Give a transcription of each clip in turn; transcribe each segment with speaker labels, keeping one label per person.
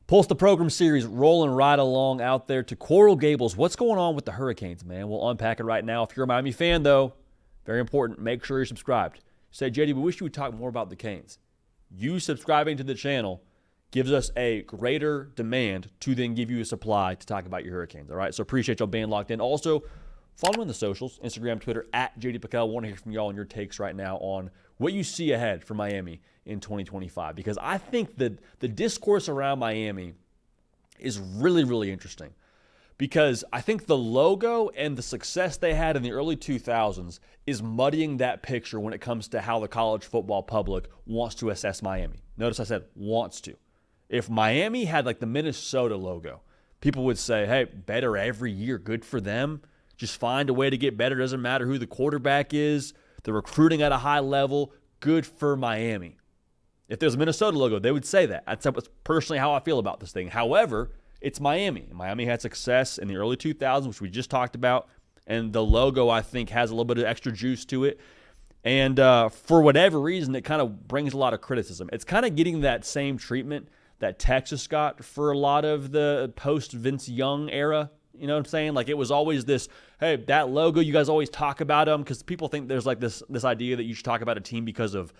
Speaker 1: Pulse the Program series rolling right along out there to Coral Gables. What's going on with the Hurricanes, man? We'll unpack it right now. If you're a Miami fan, though, very important, make sure you're subscribed. Say, JD, we wish you would talk more about the Canes. You subscribing to the channel gives us a greater demand to then give you a supply to talk about your Hurricanes, all right? So appreciate y'all being locked in. Also, follow me on the socials, Instagram, Twitter, at JD PicKell. Want to hear from y'all on your takes right now on what you see ahead for Miami in 2025, because I think that the discourse around Miami is really, really interesting, because I think the logo and the success they had in the early 2000s is muddying that picture when it comes to how the college football public wants to assess Miami. Notice I said wants to. If Miami had like the Minnesota logo, people would say, hey, better every year, good for them. Just find a way to get better. Doesn't matter who the quarterback is. The recruiting at a high level, good for Miami. If there's a Minnesota logo, they would say that. That's personally how I feel about this thing. However, it's Miami. Miami had success in the early 2000s, which we just talked about, and the logo, I think, has a little bit of extra juice to it. And for whatever reason, it kind of brings a lot of criticism. It's kind of getting that same treatment that Texas got for a lot of the post-Vince Young era. You know what I'm saying? Like, it was always this, hey, that logo, you guys always talk about them, because people think there's like this idea that you should talk about a team because of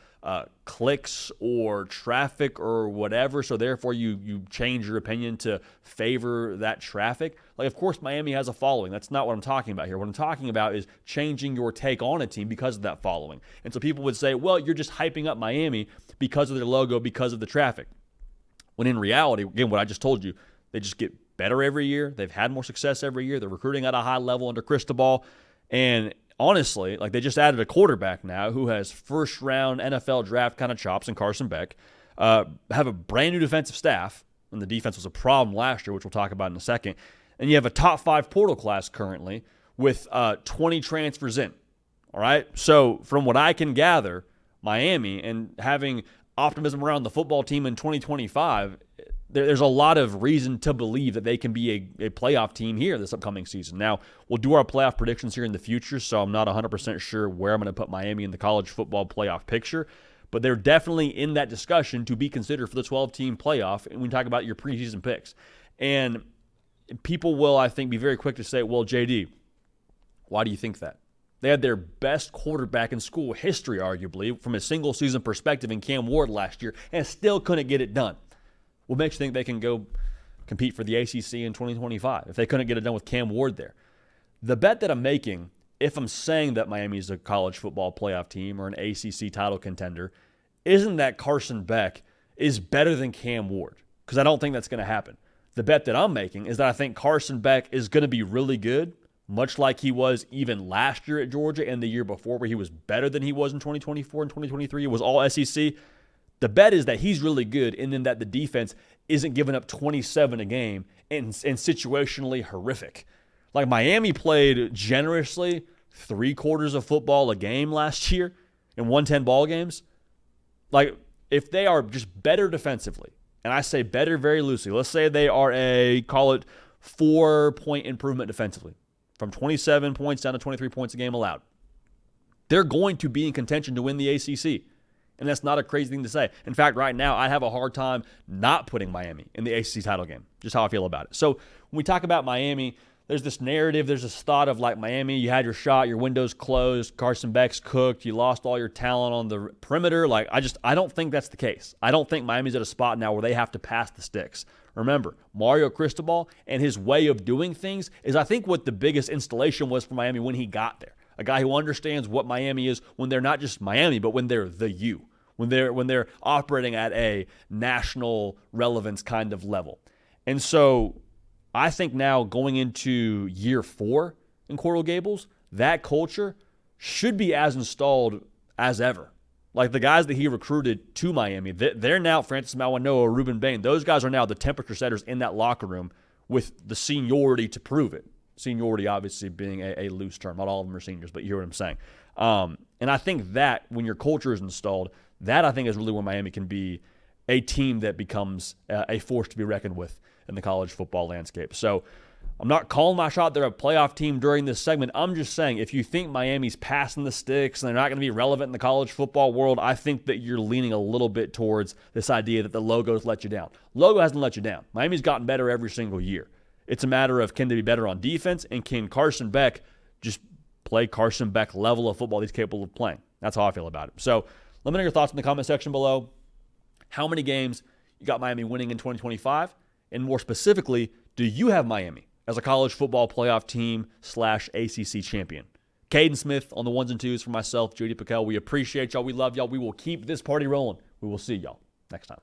Speaker 1: clicks or traffic or whatever, so therefore you change your opinion to favor that traffic. Like, of course, Miami has a following. That's not what I'm talking about here. What I'm talking about is changing your take on a team because of that following. And so people would say, well, you're just hyping up Miami because of their logo, because of the traffic. When in reality, again, what I just told you, they just get better every year. They've had more success every year. They're recruiting at a high level under Cristobal. And honestly, like, they just added a quarterback now who has first-round NFL draft kind of chops in Carson Beck. Have a brand-new defensive staff, and the defense was a problem last year, which we'll talk about in a second. And you have a top-5 portal class currently with 20 transfers in. All right? So from what I can gather, Miami, and having optimism around the football team in 2025, there's a lot of reason to believe that they can be a playoff team here this upcoming season. Now, we'll do our playoff predictions here in the future, so I'm not 100% sure where I'm going to put Miami in the college football playoff picture, but they're definitely in that discussion to be considered for the 12-team playoff, and we talk about your preseason picks. And people will, I think, be very quick to say, well, JD, why do you think that? They had their best quarterback in school history, arguably, from a single-season perspective in Cam Ward last year, and still couldn't get it done. What makes you think they can go compete for the ACC in 2025 if they couldn't get it done with Cam Ward there? The bet that I'm making, if I'm saying that Miami is a college football playoff team or an ACC title contender, isn't that Carson Beck is better than Cam Ward, because I don't think that's going to happen. The bet that I'm making is that I think Carson Beck is going to be really good, much like he was even last year at Georgia and the year before, where he was better than he was in 2024 and 2023. It was all SEC. The bet is that he's really good, and then that the defense isn't giving up 27 a game and situationally horrific. Like, Miami played generously 3/4 of football a game last year in 110 ball games. Like, if they are just better defensively, and I say better very loosely, let's say they are call it 4-point improvement defensively, from 27 points down to 23 points a game allowed, they're going to be in contention to win the ACC. And that's not a crazy thing to say. In fact, right now, I have a hard time not putting Miami in the ACC title game, just how I feel about it. So when we talk about Miami, there's this narrative, there's this thought of, like, Miami, you had your shot, your window's closed, Carson Beck's cooked, you lost all your talent on the perimeter. Like, I don't think that's the case. I don't think Miami's at a spot now where they have to pass the sticks. Remember, Mario Cristobal and his way of doing things is, I think, what the biggest installation was for Miami when he got there. A guy who understands what Miami is when they're not just Miami, but when they're the U, when they're operating at a national relevance kind of level. And so I think now, going into year 4 in Coral Gables, that culture should be as installed as ever. Like, the guys that he recruited to Miami, they're now Francis Mawanoa, Ruben Bain. Those guys are now the temperature setters in that locker room with the seniority to prove it. Seniority obviously being a loose term. Not all of them are seniors, but you hear what I'm saying. And I think that when your culture is installed, that I think is really where Miami can be a team that becomes a force to be reckoned with in the college football landscape. So I'm not calling my shot they're a playoff team during this segment. I'm just saying if you think Miami's passing the sticks and they're not going to be relevant in the college football world, I think that you're leaning a little bit towards this idea that the logo's let you down. Logo hasn't let you down. Miami's gotten better every single year. It's a matter of can they be better on defense, and can Carson Beck just play Carson Beck level of football he's capable of playing. That's how I feel about it. So let me know your thoughts in the comment section below. How many games you got Miami winning in 2025? And more specifically, do you have Miami as a college football playoff team / ACC champion? Caden Smith on the ones and twos for myself, JD PicKell. We appreciate y'all. We love y'all. We will keep this party rolling. We will see y'all next time.